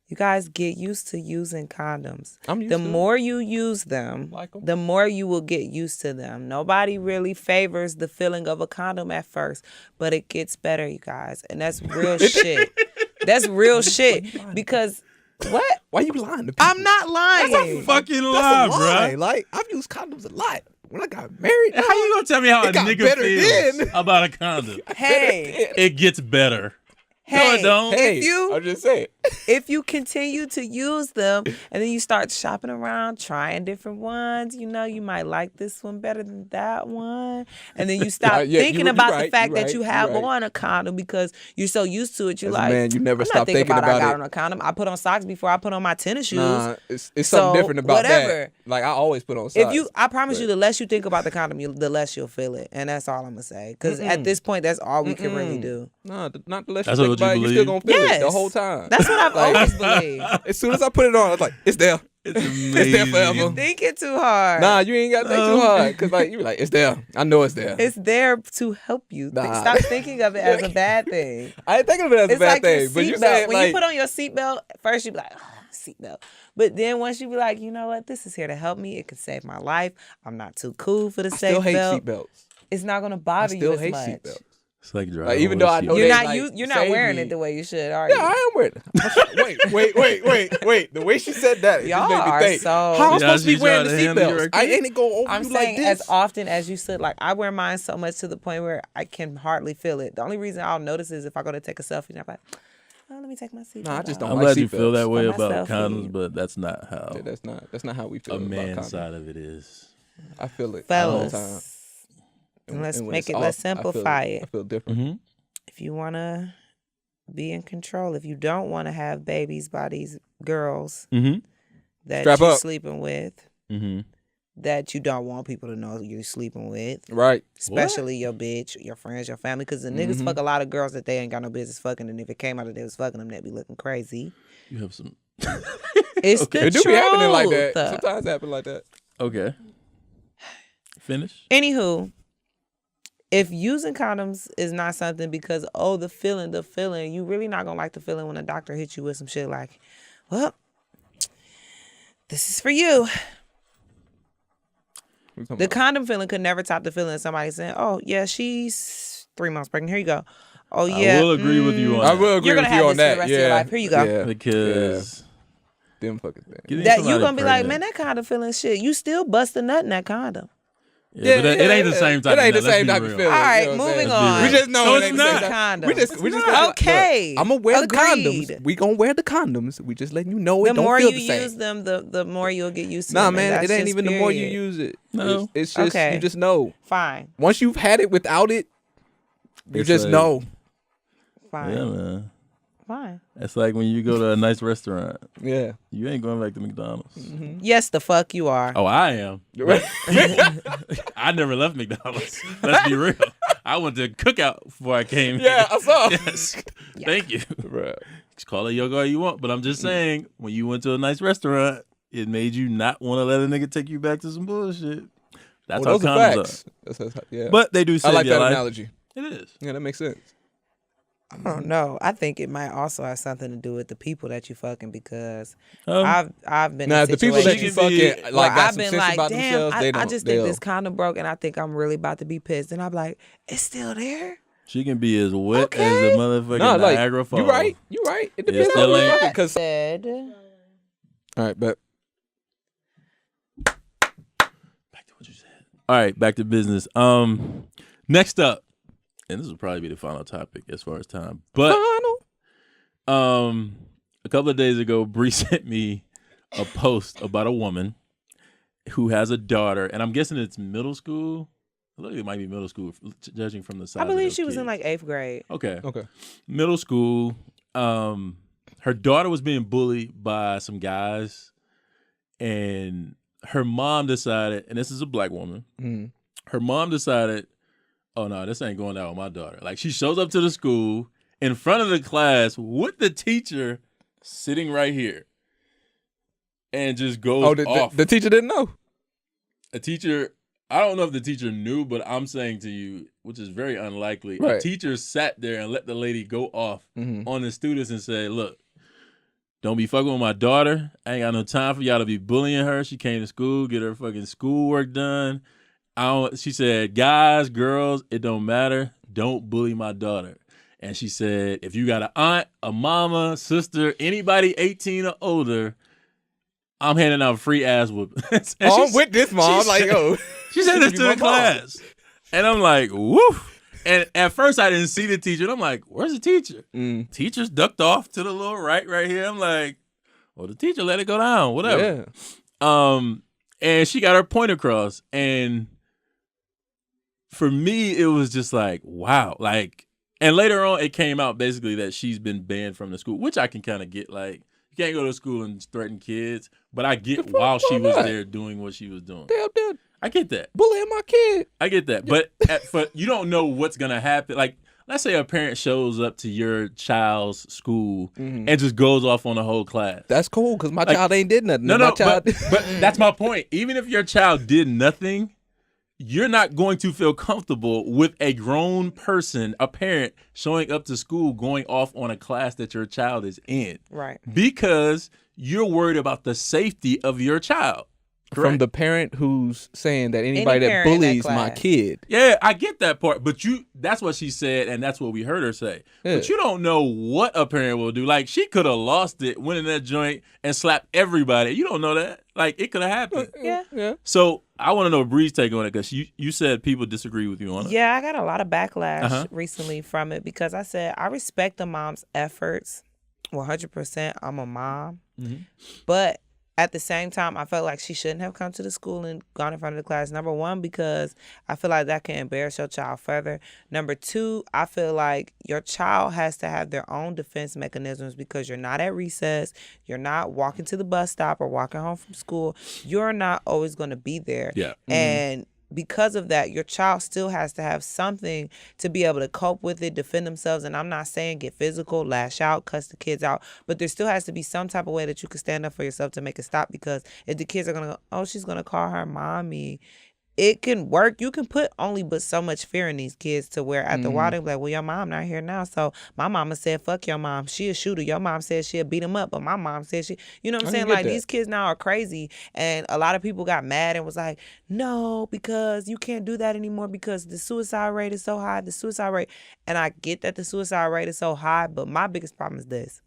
You guys get used to using condoms. The more you use them, the more you will get used to them. Nobody really favors the feeling of a condom at first, but it gets better, you guys. And that's real shit. That's real shit. Because what? Why you lying to people? I'm not lying. That's a fucking lie, bro. Like, I've used condoms a lot. When I got married, how you gonna tell me how a nigga feels about a condom? Hey, it gets better. Hey, no, it don't. Hey, I'm just saying. If you continue to use them and then you start shopping around, trying different ones, you might like this one better than that one. And then you stop thinking about the fact that you have on a condom because you're so used to it. You're like, man, you never stop thinking about it. I got on a condom. I put on socks before I put on my tennis shoes. Nah, it's something different about that. Like, I always put on socks. I promise you, the less you think about the condom, the less you'll feel it. And that's all I'm going to say. Because at this point, that's all we can really do. No, not the less you think about it, you're still going to feel it the whole time. That's what I've always believed. As soon as I put it on, I was like, it's there. It's amazing. It's there forever. You thinking too hard. Nah, you ain't got to think too hard. Because you be like, it's there. I know it's there. It's there to help you. Stop thinking of it as a bad thing. I ain't thinking of it as a bad thing. But you say when you put on your seatbelt, first you be like, seatbelt. But then once you be like, you know what? This is here to help me. It can save my life. I'm not too cool for the seatbelt. I still hate seatbelts. It's not going to bother you as much. I still hate seatbelts. It's like driving. Even though I know you're not wearing it the way you should, are you? Yeah, I am wearing it. Wait. The way she said that, y'all made me are think. so. How am I supposed to be wearing the seatbelts? I ain't go over I'm you saying like this. as often as you should. Like I wear mine so much to the point where I can hardly feel it. The only reason I'll notice is if I go to take a selfie and I'm like, oh, let me take my seatbelt. No, I just don't I'm like glad seatbelts. you feel that way about condoms, but that's not how. Yeah, that's not how we feel. A man's about condoms. side of it is. I feel it Fellas, all the time. And let's simplify it. I feel different. Mm-hmm. If you want to be in control, if you don't want to have babies by these girls that you're sleeping with, that you don't want people to know you're sleeping with, right? Especially your bitch, your friends, your family, because the niggas fuck a lot of girls that they ain't got no business fucking, and if it came out that they was fucking them, they'd be looking crazy. You have some. It's the truth. It do be happening like that. Sometimes it happen like that. Okay. Finish. Anywho, if using condoms is not something because, the feeling, you really not going to like the feeling when a doctor hits you with some shit like, well, this is for you. The condom feeling could never top the feeling of somebody saying, oh, yeah, she's 3 months pregnant. Here you go. Oh, yeah. I will agree with you on that. I will agree You're with gonna you have on this that. for the rest of your life. Here you go. Yeah. Because them fucking things. getting You're going somebody to be like, pregnant- man, that condom feeling shit. You still bust a nut in that condom. Yeah, but it ain't the same type. It ain't the of nut, same let's type be of real. feeling. All right, you know what I'm moving saying? on. We just know No, it it's ain't not. the same type. Condoms. We just Okay. I'm gonna wear the Agreed. condoms. We gonna wear the condoms. We just letting you know it The don't more feel you the same. use them, the more you'll get used to Nah, them. and man, that's it ain't just even the more you period. use it. No. It's just Okay. you just know. Fine. Once you've had it without it, you It's just like- know. Fine. Yeah, man. Fine. It's like when you go to a nice restaurant, Yeah. you ain't going back to McDonald's. Yes, the fuck you are. Oh, I am. I never left McDonald's. Let's be real. I went to cookout before I came here. Yeah, I saw. Yes. Thank you. Bruh. Just call it yoga all you want, but I'm just saying, when you went to a nice restaurant, it made you not want to let a nigga take you back to some bullshit. That's Well, how those are condoms facts. That's yeah. But they do I save like your that life. analogy. It is. Yeah, that makes sense. I don't know. I think it might also have something to do with the people that you fucking because Oh. I've been Now, in if the people that you situations fucking where like got I've some been sense like, about damn, themselves, they don't. I just think they'll- this condom broke and I think I'm really about to be pissed. And I'm like, it's still there? She can be as wet as Okay. a motherfucking Nah, like Niagara Falls. you right. You right. It depends still on ain't- the because. Said, All right, but Back to what you said. All right, back to business. Next up, and this will probably be the final topic as far as time, but a couple of days ago, Bree sent me a post about a woman who has a daughter, and I'm guessing it's middle school. Look, it might be middle school, judging from the size. I believe of she those was in kids. like 8th grade. Okay, okay. middle school. Her daughter was being bullied by some guys, and her mom decided, and this is a black woman. Mm. Her mom decided, oh no, this ain't going out with my daughter. Like she shows up to the school in front of the class with the teacher sitting right here, and just goes off. The teacher didn't know. A teacher, I don't know if the teacher knew, but I'm saying to you, which is very unlikely, a Right. teacher sat there and let the lady go off Mm-hmm. on the students and say, look, don't be fucking with my daughter. I ain't got no time for y'all to be bullying her. She came to school, get her fucking schoolwork done. She said, guys, girls, it don't matter. Don't bully my daughter. And she said, if you got an aunt, a mama, sister, anybody 18 or older, I'm handing out free ass whooping. I'm with this mom. Like, yo. She said this to my the class. And I'm like, woof. And at first I didn't see the teacher. And I'm like, where's the teacher? Mm. Teacher's ducked off to the little right here. I'm like, well, the teacher let it go down. Whatever. Yeah. And she got her point across. And for me, it was just like, wow. Like, and later on, it came out basically that she's been banned from the school, which I can kind of get. Like, you can't go to school and threaten kids, but I get while she was there doing what she was doing. They're I get that. bullying my kid. I get that. But you don't know what's going to happen. Like, let's say a parent shows up to your child's school and just goes off on the whole class. That's cool because my child ain't did nothing. No, My no, child... but that's my point. Even if your child did nothing, you're not going to feel comfortable with a grown person, a parent, showing up to school going off on a class that your child is in. Right. Because you're worried about the safety of your child. Correct? From the parent who's saying that anybody that parent in that bullies my class. kid. Yeah, I get that part, but that's what she said, and that's what we heard her say. Yeah. But you don't know what a parent will do. Like, she could have lost it, went in that joint, and slapped everybody. You don't know that. Like, it could have happened. Yeah. So, I want to know Bree's take on it, because you said people disagree with you on it. Yeah, I got a lot of backlash Uh-huh. recently from it because I said I respect the mom's efforts 100%. I'm a mom. Mhm. But at the same time, I felt like she shouldn't have come to the school and gone in front of the class. Number one, because I feel like that can embarrass your child further. Number two, I feel like your child has to have their own defense mechanisms because you're not at recess. You're not walking to the bus stop or walking home from school. You're not always going to be there. Yeah. And because of that, your child still has to have something to be able to cope with it, defend themselves. And I'm not saying get physical, lash out, cuss the kids out, but there still has to be some type of way that you can stand up for yourself to make it stop. Because if the kids are going to go, oh, she's going to call her mommy, it can work. You can put only but so much fear in these kids to where after a while they're like, well, your mom not here now. So my mama said, fuck your mom. She a shooter. Your mom said she'll beat him up. But my mom said she, you know what I'm saying? Like these kids now are crazy. And a lot of people got mad and was like, no, because you can't do that anymore because the suicide rate is so high. The suicide rate. And I get that the suicide rate is so high. But my biggest problem is this.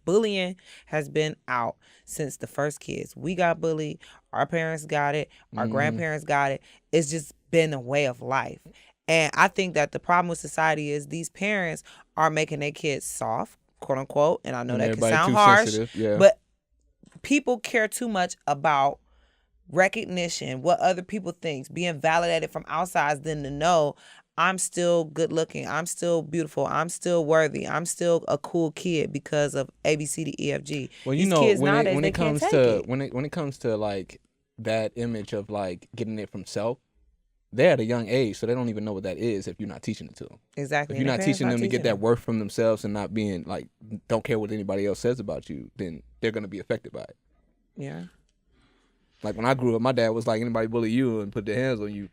Bullying has been out since the first kids. We got bullied. Our parents got it. Our grandparents got it. It's just been a way of life. And I think that the problem with society is these parents are making their kids soft, quote unquote. And I know that can sound harsh, but people care too much about recognition, what other people think, being validated from outside than to know I'm still good looking. I'm still beautiful. I'm still worthy. I'm still a cool kid because of A, B, C, D, E, F, G. Well, you know, when it comes to like that image of like getting it from self, they're at a young age, so they don't even know what that is if you're not teaching it to them. Exactly. If you're not teaching them to get that worth from themselves and not being like, don't care what anybody else says about you, then they're going to be affected by it. Yeah. Like when I grew up, my dad was like, anybody bully you and put their hands on you,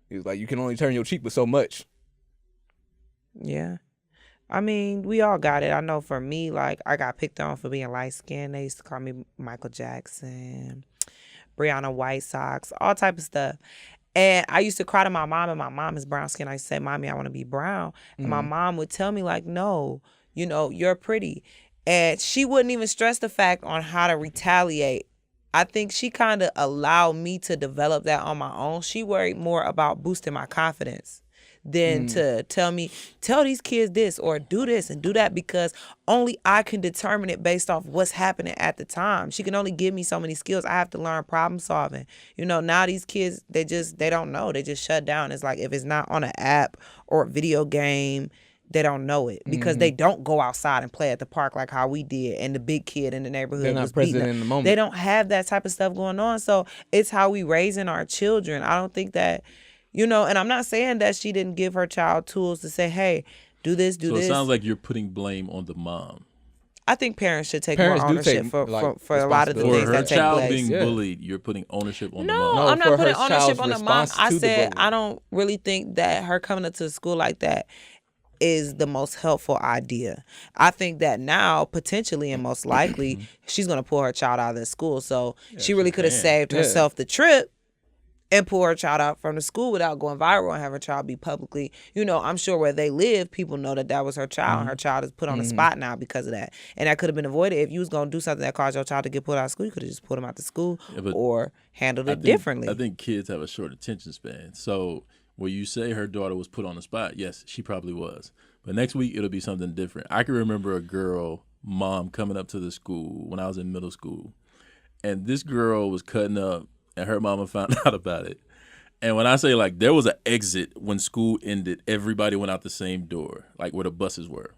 he was like, you can only turn your cheek with so much. Yeah. I mean, we all got it. I know for me, like, I got picked on for being light-skinned. They used to call me Michael Jackson, Brianna White Sox, all type of stuff. And I used to cry to my mom, and my mom is brown skin. I used to say, Mommy, I want to be brown. And my mom would tell me, like, no, you know, you're pretty. And she wouldn't even stress the fact on how to retaliate. I think she kind of allowed me to develop that on my own. She worried more about boosting my confidence than to tell these kids this or do this and do that, because only I can determine it based off what's happening at the time. She can only give me so many skills. I have to learn problem solving. You know, now these kids, they don't know. They just shut down. It's like if it's not on an app or a video game, they don't know it because they don't go outside and play at the park like how we did, and the big kid in the neighborhood They're not was present in the moment. They don't have that type of stuff going on. So it's how we raising our children. I don't think that, you know, and I'm not saying that she didn't give her child tools to say, hey, do this, do this. So it sounds like you're putting blame on the mom. I think parents should take more ownership for a lot of the things that take place. For her child being bullied, you're putting ownership on the mom. No, I'm not putting ownership on the mom. I said I don't really think that her coming up to the school like that is the most helpful idea. I think that now, potentially and most likely, she's going to pull her child out of the school. So she really could have saved herself the trip and pull her child out from the school without going viral and have her child be publicly, you know, I'm sure where they live, people know that was her child, and her child is put on the spot now because of that. And that could have been avoided. If you was going to do something that caused your child to get pulled out of school, you could have just pulled him out the school or handled it differently. I think kids have a short attention span. So when you say her daughter was put on the spot, yes, she probably was. But next week, it'll be something different. I can remember a girl, mom, coming up to the school when I was in middle school. And this girl was cutting up, and her mama found out about it. And when I say, like, there was an exit when school ended, everybody went out the same door, like where the buses were.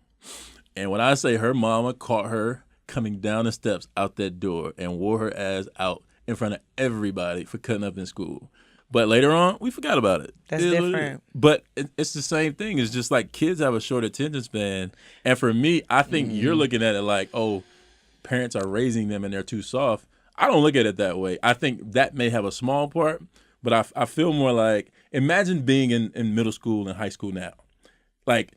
And when I say her mama caught her coming down the steps out that door and wore her ass out in front of everybody for cutting up in school. But later on, we forgot about it. That's different. But it's the same thing. It's just like kids have a short attention span. And for me, I think you're looking at it like, oh, parents are raising them and they're too soft. I don't look at it that way. I think that may have a small part, but I feel more like, imagine being in middle school and high school now. Like,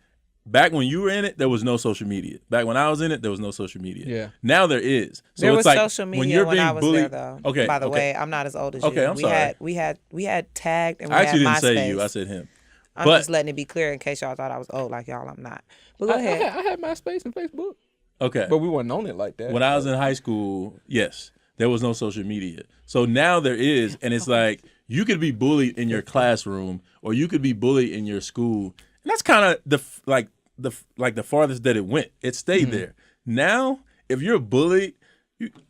back when you were in it, there was no social media. Back when I was in it, there was no social media. Yeah. Now there is. So there it's was like social media when you're when being I was bullied, there, though. Okay. By the way, I'm not as old as you. Okay, I'm sorry. We had tagged and we I actually had didn't MySpace. say you. I said him. I'm just letting it be clear in case y'all thought I was old like y'all. I'm not. But go ahead. I had MySpace and Facebook. Okay. But we weren't on it like that. When I was in high school, yes, there was no social media. So now there is, and it's like you could be bullied in your classroom or you could be bullied in your school. And that's kind of the farthest that it went. It stayed there. Now, if you're bullied,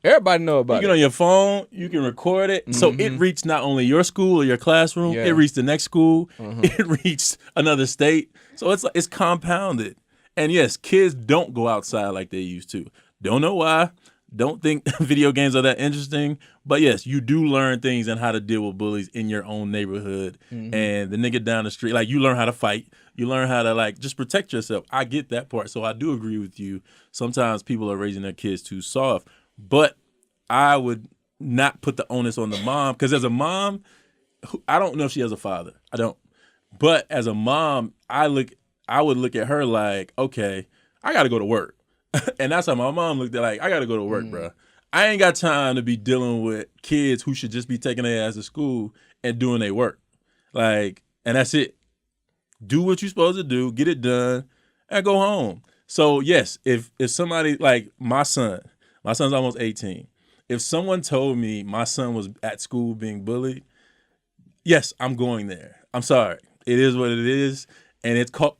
everybody know about it. You get on your phone, you can record it. So it reached not only your school or your classroom, it reached the next school, it reached another state. So it's compounded. And yes, kids don't go outside like they used to. Don't know why. Don't think video games are that interesting. But yes, you do learn things and how to deal with bullies in your own neighborhood. And the nigga down the street, like you learn how to fight. You learn how to like just protect yourself. I get that part. So I do agree with you. Sometimes people are raising their kids too soft. But I would not put the onus on the mom. Because as a mom, I don't know if she has a father. I don't. But as a mom, I would look at her like, okay, I got to go to work. And that's how my mom looked at, like, I got to go to work, bro. I ain't got time to be dealing with kids who should just be taking their ass to school and doing their work. Like, and that's it. Do what you're supposed to do, get it done, and go home. So, yes, if somebody, like my son's almost 18. If someone told me my son was at school being bullied, yes, I'm going there. I'm sorry. It is what it is. And it's called,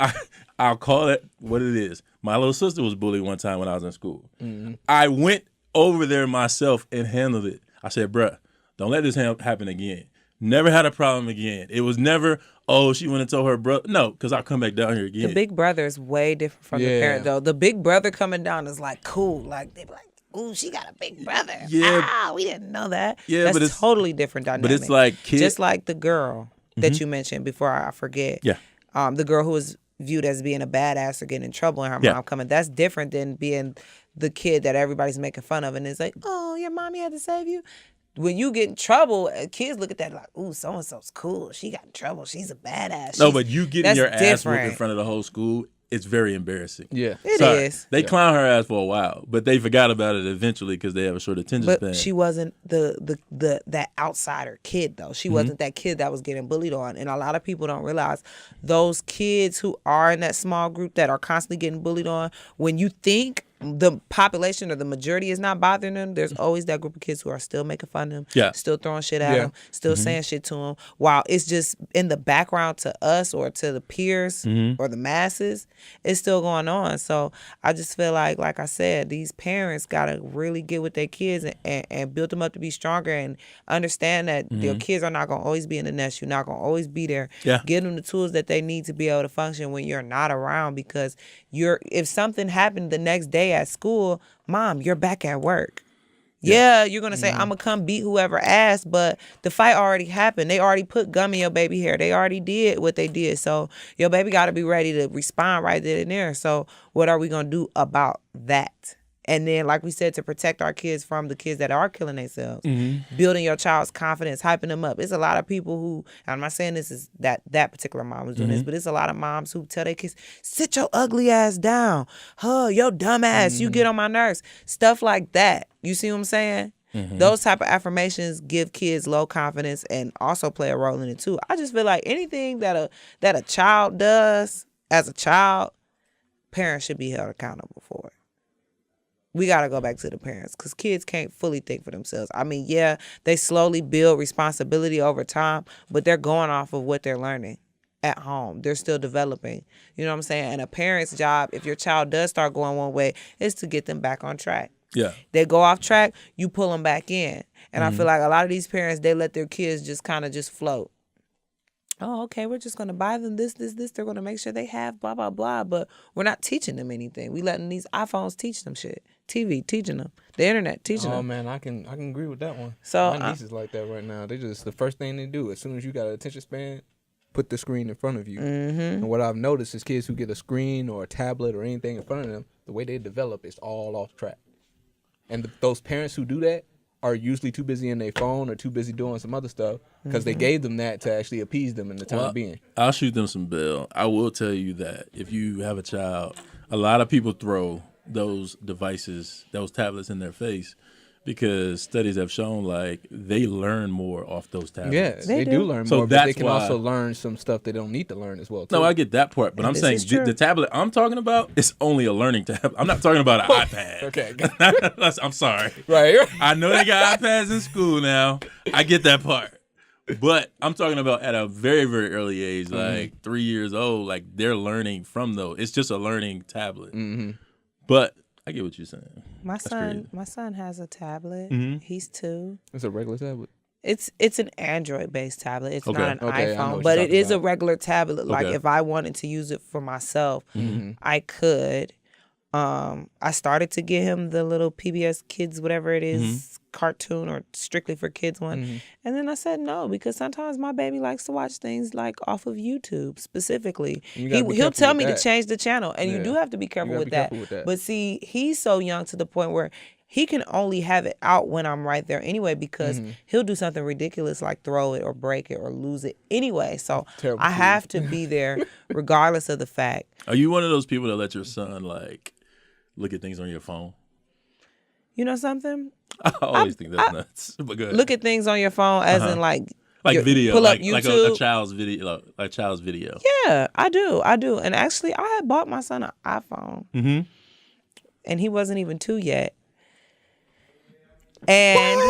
I'll call it what it is. My little sister was bullied one time when I was in school. Mm-hmm. I went over there myself and handled it. I said, bruh, don't let this happen again. Never had a problem again. It was never, oh, she went and told her brother. No, because I'll come back down here again. The big brother is way different from the parent, though. The big brother coming down is like cool. Like, they be like, ooh, she got a big brother. Yeah. We didn't know that. Yeah, that's but it's totally different dynamic. But it's like kids. Just like the girl that you mentioned before I forget. Yeah. The girl who was viewed as being a badass or getting in trouble and her mom coming. That's different than being the kid that everybody's making fun of and it's like, oh, your mommy had to save you. When you get in trouble, kids look at that like, ooh, so-and-so's cool. She got in trouble. She's a badass. No, but you getting your ass whooped in front of the whole school, it's very embarrassing. Yeah. It is. They clown her ass for a while, but they forgot about it eventually because they have a short attention span. But she wasn't that outsider kid, though. She wasn't that kid that was getting bullied on. And a lot of people don't realize those kids who are in that small group that are constantly getting bullied on, when you think the population or the majority is not bothering them, there's always that group of kids who are still making fun of them, still throwing shit at them, still saying shit to them, while it's just in the background to us or to the peers or the masses, it's still going on. So I just feel like I said, these parents got to really get with their kids and build them up to be stronger and understand that their kids are not going to always be in the nest. You're not going to always be there. Give them the tools that they need to be able to function when you're not around, because if something happened the next day at school, mom, you're back at work. Yeah, you're going to say, I'm going to come beat whoever asked, but the fight already happened. They already put gum in your baby hair. They already did what they did. So your baby got to be ready to respond right then and there. So what are we going to do about that? And then, like we said, to protect our kids from the kids that are killing themselves, building your child's confidence, hyping them up. It's a lot of people who, and I'm not saying this is that particular mom was doing this, but it's a lot of moms who tell their kids, sit your ugly ass down. Your dumb ass, you get on my nerves. Stuff like that. You see what I'm saying? Those type of affirmations give kids low confidence and also play a role in it too. I just feel like anything that a child does as a child, parents should be held accountable for it. We got to go back to the parents because kids can't fully think for themselves. I mean, yeah, they slowly build responsibility over time, but they're going off of what they're learning at home. They're still developing. You know what I'm saying? And a parent's job, if your child does start going one way, is to get them back on track. Yeah. They go off track, you pull them back in. And I feel like a lot of these parents, they let their kids just kind of just float. Oh, okay, we're just going to buy them this. They're going to make sure they have blah, blah, blah. But we're not teaching them anything. We letting these iPhones teach them shit. TV teaching them. The internet teaching them. Oh, man, I can agree with that one. So my niece is like that right now. They just, the first thing they do, as soon as you got an attention span, put the screen in front of you. And what I've noticed is kids who get a screen or a tablet or anything in front of them, the way they develop is all off track. And those parents who do that are usually too busy in their phone or too busy doing some other stuff because they gave them that to actually appease them in the time being. I'll shoot them some bail. I will tell you that if you have a child, a lot of people throw those devices, those tablets in their face because studies have shown like they learn more off those tablets. Yeah, they do learn more, but they can also learn some stuff they don't need to learn as well, too. No, I get that part, but I'm saying the tablet I'm talking about is only a learning tablet. I'm not talking about an iPad. Okay. I'm sorry. Right. I know they got iPads in school now. I get that part. But I'm talking about at a very, very early age, like 3 years old, like they're learning from those. It's just a learning tablet. But I get what you're saying. My son has a tablet. He's 2. It's a regular tablet. It's an Android-based tablet. It's not an iPhone, but it is a regular tablet. Like if I wanted to use it for myself, I could. I started to get him the little PBS Kids, whatever it is, cartoon or strictly for kids one. And then I said no, because sometimes my baby likes to watch things like off of YouTube specifically. He'll tell me to change the channel, and you do have to be careful with that. But see, he's so young to the point where he can only have it out when I'm right there anyway, because he'll do something ridiculous like throw it or break it or lose it anyway. So Terrible I kid. have to be there regardless of the fact. Are you one of those people that let your son like look at things on your phone? You know something? I always think that's nuts. But go ahead. Look at things on your phone as in like video, pull up like YouTube. a child's video, like a child's video. Yeah, I do. And actually, I had bought my son an iPhone, and he wasn't even 2 yet. And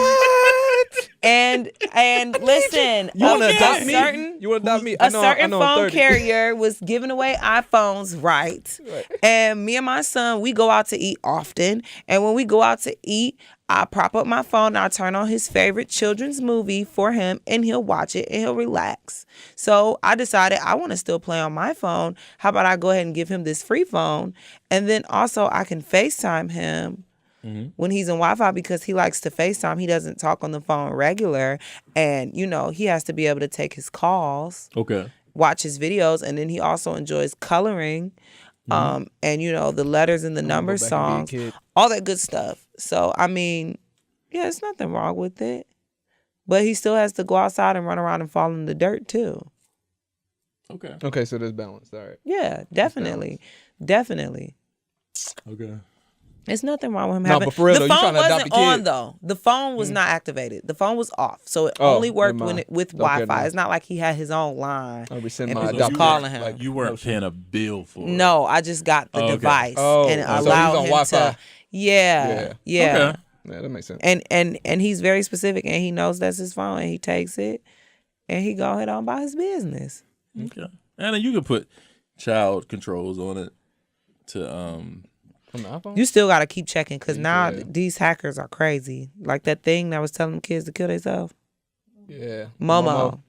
and listen, You want to adopt me? certain You want to adopt me? a certain I'm phone 30. carrier was giving away iPhones, right? And me and my son, we go out to eat often. And when we go out to eat, I prop up my phone and I turn on his favorite children's movie for him, and he'll watch it and he'll relax. So I decided I want to still play on my phone. How about I go ahead and give him this free phone? And then also I can FaceTime him when he's in Wi-Fi, because he likes to FaceTime. He doesn't talk on the phone regular. And, you know, he has to be able to take his calls, watch his videos. And then he also enjoys coloring and, you know, the letters and the number songs, all that good stuff. So, I mean, yeah, there's nothing wrong with it. But he still has to go outside and run around and fall in the dirt, too. Okay, so there's balance. All right. Yeah, definitely. Definitely. Okay. There's nothing wrong with him No, having. but for real, the though, you phone trying to adopt wasn't a kid. on though. The phone was not activated. The phone was off, so it only worked never when mind. with Don't care Wi-Fi. now. It's not like he had his own line. I'll be sending And my people adopted calling him. Like you weren't paying a bill for it. No, I just got the okay. device and it so he's allowed on him Wi-Fi. to. Yeah. Okay. Yeah, that makes sense. And he's very specific, and he knows that's his phone, and he takes it, and he go ahead on about his business. Okay. And then you can put child controls on it to On the iPhone? You still got to keep checking, because now Yeah. these hackers are crazy. Like that thing that was telling kids to kill themselves. Yeah. Momo.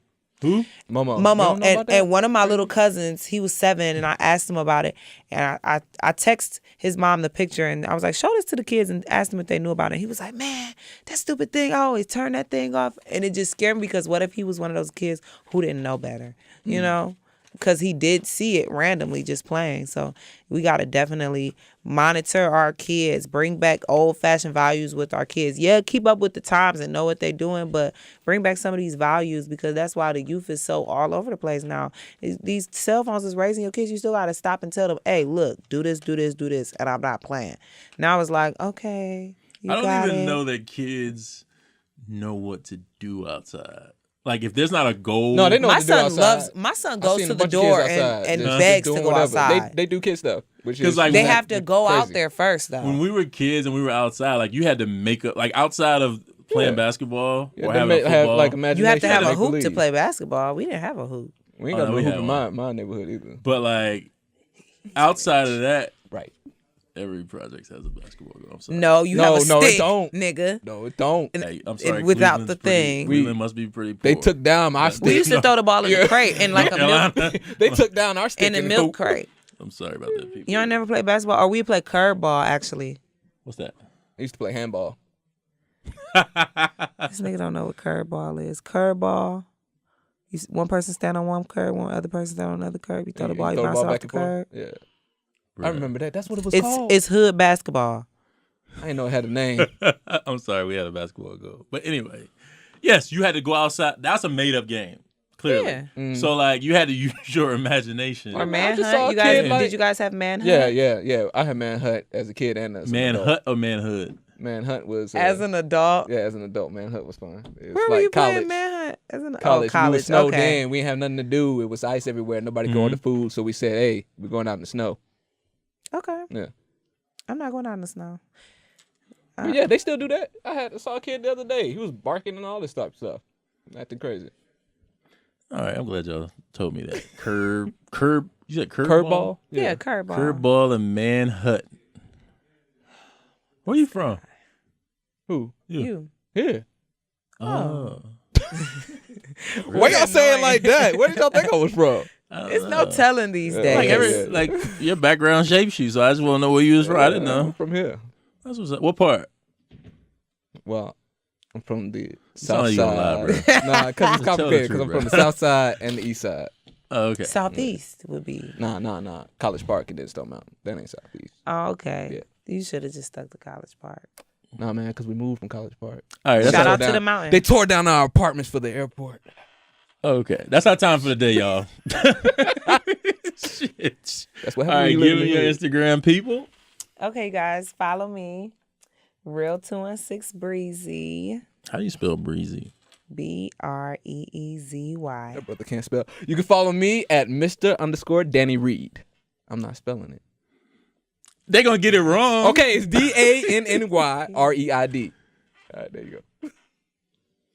who? Momo. You Momo. don't know about that? And one of my little cousins, he was 7, and I asked him about it. And I text his mom the picture, and I was like, show this to the kids, and asked them if they knew about it. He was like, man, that stupid thing, I always turn that thing off. And it just scared me, because what if he was one of those kids who didn't know better, you know? Because he did see it randomly just playing. So we got to definitely monitor our kids, bring back old-fashioned values with our kids. Yeah, keep up with the times and know what they're doing, but bring back some of these values, because that's why the youth is so all over the place now. These cell phones is raising your kids. You still got to stop and tell them, hey, look, do this, do this, do this, and I'm not playing. Now it's like, okay, I don't even know that kids know what to do outside. Like if there's not a goal. No, they know what to do outside. My son I've goes seen to a the bunch of door kids outside and just begs to doing go whatever. outside. They do kid stuff, which 'Cause, is like, They have to go out crazy. there first, though. When we were kids and we were outside, like you had to make up, like outside of playing basketball Yeah, or they having a have football. like imagination. You have to have a make hoop to believe. play basketball. We didn't have a hoop. We ain't got no we hoop had in one. my neighborhood either. But like outside of that, Right. every project has a basketball goal. I'm sorry. No, you No, have a no, it stick, don't. nigga. No, it don't. Hey, I'm sorry. without Cleveland's the pretty- thing. Cleveland must be pretty poor. They took down our We stick. used to throw the ball in the crate in like a milk Carolina. They took down our stick in a and milk hoop. crate. I'm sorry about that, people. You ain't never played basketball, or we play curb ball actually. What's that? I used to play handball. This nigga don't know what curb ball is. Curb ball. One person stand on one curb, one other person stand on another curb. You throw the ball, you throw bounce it off back the and forth. curb. Yeah, Right. I remember that. That's what it was called. It's hood basketball. I didn't know it had a name. I'm sorry, we had a basketball goal. But anyway, yes, you had to go outside. That's a made up game, clearly. Yeah. So like you had to use your imagination. Or I just saw manhunt. a You guys kid, like- did you guys have manhunt? Yeah. I had manhunt as a kid and as an adult. Manhunt or manhood? Manhunt was As an adult. yeah, as an adult, manhunt was fun. It was Where were like you college. playing manhunt? As an College. We college. was snowed Okay. in. We didn't have nothing to do. It was ice everywhere. Nobody could order food. So we said, hey, we're going out in the snow. Okay. Yeah. I'm not going out in the snow. But yeah, they still do that. I saw a kid the other day. He was barking and all this type of stuff. Acting crazy. All right, I'm glad y'all told me that. Curb. You said curb Curveball? Yeah, curb ball. Curb ball and manhunt. Where you from? Who? You. Here. Oh. Why y'all saying like that? Where did y'all think I was from? It's no telling these days. Like, Yeah. like your background shapes you, so I just want to know where you was from. I didn't I'm know. from here. That's what's up. What part? Well, I'm from the sound like south you gonna lie, side. Nah, because it's Tell the complicated. truth, Because I'm bro. from the south side and the east side. Oh, okay. Southeast would be. Nah. College Park and then Stone Mountain. That ain't southeast. Oh, okay. Yeah. You should have just stuck to College Park. Nah, man, because we moved from College Park. All right, Shout out to the mountain. They tore down our apartments for the airport. Okay, that's our time for the day, y'all. Shit. That's what happened. All right, when you live give in me the your hood. Instagram, people. Okay, guys, follow me. Real 216 Breezy. How do you spell Breezy? Breezy. That brother can't spell. You can follow me at Mr._Danny Reed. I'm not spelling it. They're gonna get it wrong. Okay, it's DANNYREID. All right, there you go.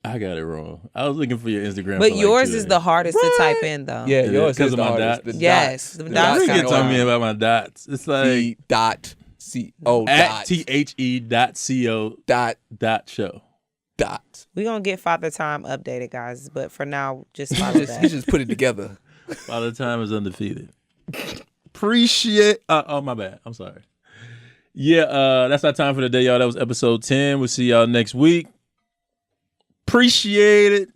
I got it wrong. I was looking for your Instagram. But for yours 2 is days. the hardest to type in, though. Yeah, It yours is 'cause is of the my hardest. dots? The Yes, dots. the The dots You kinda can tell me wild. about my dots. It's like B.CO. at THE.CO dot show. dot. We're going to get Father Time updated, guys. But for now, just follow He that. just put it together. By the time is undefeated. Appreciate. Oh, my bad. I'm sorry. Yeah, that's our time for the day, y'all. That was episode 10. We'll see y'all next week. Appreciate it.